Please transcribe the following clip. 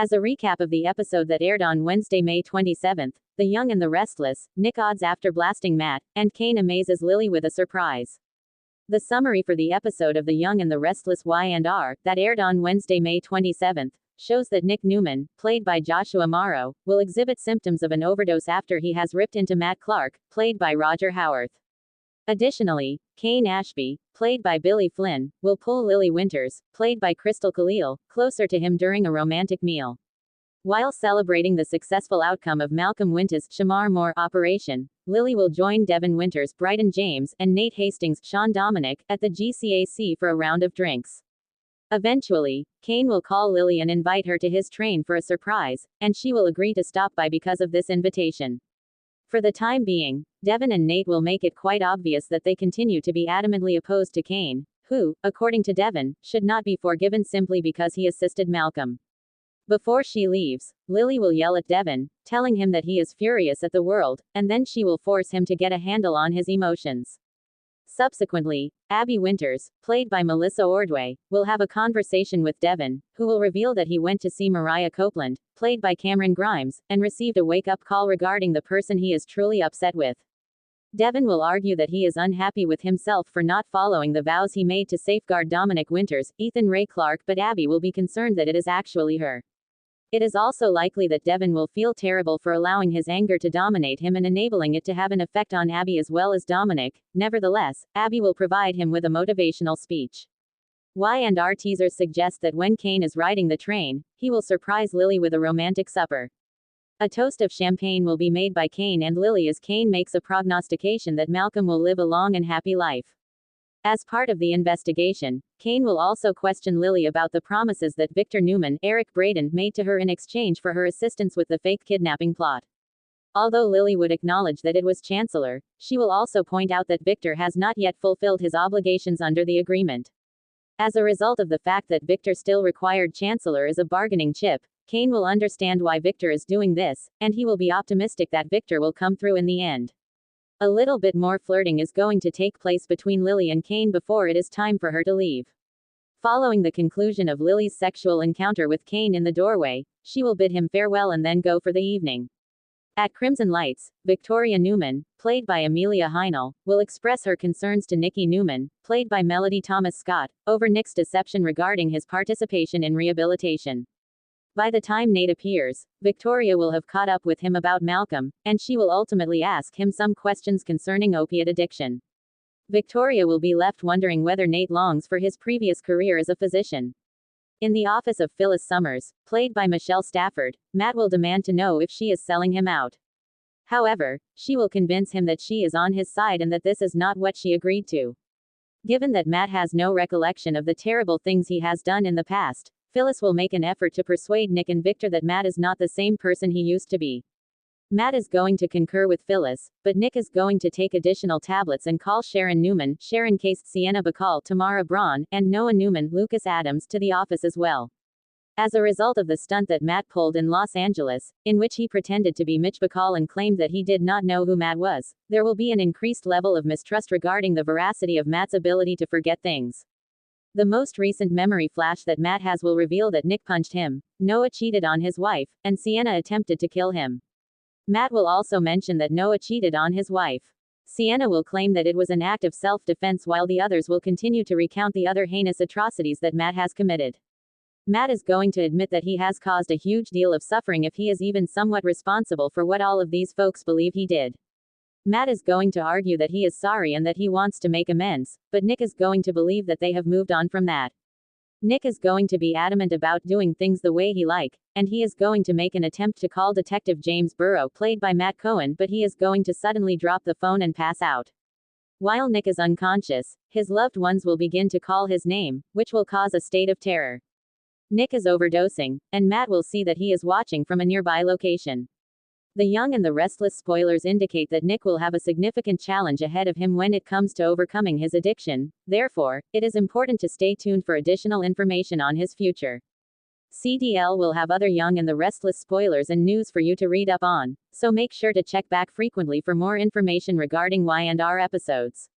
As a recap of the episode that aired on Wednesday, May 27th, The Young and the Restless, Nick odds after blasting Matt, and Kane amazes Lily with a surprise. The summary for the episode of The Young and the Restless Y&R, that aired on Wednesday, May 27th, shows that Nick Newman, played by Joshua Morrow, will exhibit symptoms of an overdose after he has ripped into Matt Clark, played by Roger Howarth. Additionally, Kane Ashby, played by Billy Flynn, will pull Lily Winters, played by Crystal Khalil, closer to him during a romantic meal. While celebrating the successful outcome of Malcolm Winter's Shamar Moore operation, Lily will join Devin Winters, Bryton James, and Nate Hastings, Sean Dominic, at the GCAC for a round of drinks. Eventually, Kane will call Lily and invite her to his train for a surprise, and she will agree to stop by because of this invitation. For the time being, Devin and Nate will make it quite obvious that they continue to be adamantly opposed to Kane, who, according to Devin, should not be forgiven simply because he assisted Malcolm. Before she leaves, Lily will yell at Devin, telling him that he is furious at the world, and then she will force him to get a handle on his emotions. Subsequently, Abby Winters, played by Melissa Ordway, will have a conversation with Devin, who will reveal that he went to see Mariah Copeland, played by Cameron Grimes, and received a wake-up call regarding the person he is truly upset with. Devin will argue that he is unhappy with himself for not following the vows he made to safeguard Dominic Winters, Ethan Ray Clark, but Abby will be concerned that it is actually her. It is also likely that Devin will feel terrible for allowing his anger to dominate him and enabling it to have an effect on Abby as well as Dominic. Nevertheless, Abby will provide him with a motivational speech. Y&R teasers suggest that when Kane is riding the train, he will surprise Lily with a romantic supper. A toast of champagne will be made by Kane and Lily as Kane makes a prognostication that Malcolm will live a long and happy life. As part of the investigation, Kane will also question Lily about the promises that Victor Newman, Eric Braden, made to her in exchange for her assistance with the fake kidnapping plot. Although Lily would acknowledge that it was Chancellor, she will also point out that Victor has not yet fulfilled his obligations under the agreement. As a result of the fact that Victor still required Chancellor as a bargaining chip, Kane will understand why Victor is doing this, and he will be optimistic that Victor will come through in the end. A little bit more flirting is going to take place between Lily and Kane before it is time for her to leave. Following the conclusion of Lily's sexual encounter with Kane in the doorway, she will bid him farewell and then go for the evening. At Crimson Lights, Victoria Newman, played by Amelia Heinel, will express her concerns to Nikki Newman, played by Melody Thomas Scott, over Nick's deception regarding his participation in rehabilitation. By the time Nate appears, Victoria will have caught up with him about Malcolm, and she will ultimately ask him some questions concerning opiate addiction. Victoria will be left wondering whether Nate longs for his previous career as a physician. In the office of Phyllis Summers, played by Michelle Stafford, Matt will demand to know if she is selling him out. However, she will convince him that she is on his side and that this is not what she agreed to. Given that Matt has no recollection of the terrible things he has done in the past, Phyllis will make an effort to persuade Nick and Victor that Matt is not the same person he used to be. Matt is going to concur with Phyllis, but Nick is going to take additional tablets and call Sharon Newman, Sharon Cased, Sienna Bacall, Tamara Braun, and Noah Newman, Lucas Adams, to the office as well. As a result of the stunt that Matt pulled in Los Angeles, in which he pretended to be Mitch Bacall and claimed that he did not know who Matt was, there will be an increased level of mistrust regarding the veracity of Matt's ability to forget things. The most recent memory flash that Matt has will reveal that Nick punched him, Noah cheated on his wife, and Sienna attempted to kill him. Matt will also mention that Noah cheated on his wife. Sienna will claim that it was an act of self-defense while the others will continue to recount the other heinous atrocities that Matt has committed. Matt is going to admit that he has caused a huge deal of suffering if he is even somewhat responsible for what all of these folks believe he did. Matt is going to argue that he is sorry and that he wants to make amends, but Nick is going to believe that they have moved on from that. Nick is going to be adamant about doing things the way he like, and he is going to make an attempt to call Detective James Burrow, played by Matt Cohen, but he is going to suddenly drop the phone and pass out. While Nick is unconscious, his loved ones will begin to call his name, which will cause a state of terror. Nick is overdosing, and Matt will see that he is watching from a nearby location. The Young and the Restless spoilers indicate that Nick will have a significant challenge ahead of him when it comes to overcoming his addiction, therefore, it is important to stay tuned for additional information on his future. CDL will have other Young and the Restless spoilers and news for you to read up on, so make sure to check back frequently for more information regarding Y&R episodes.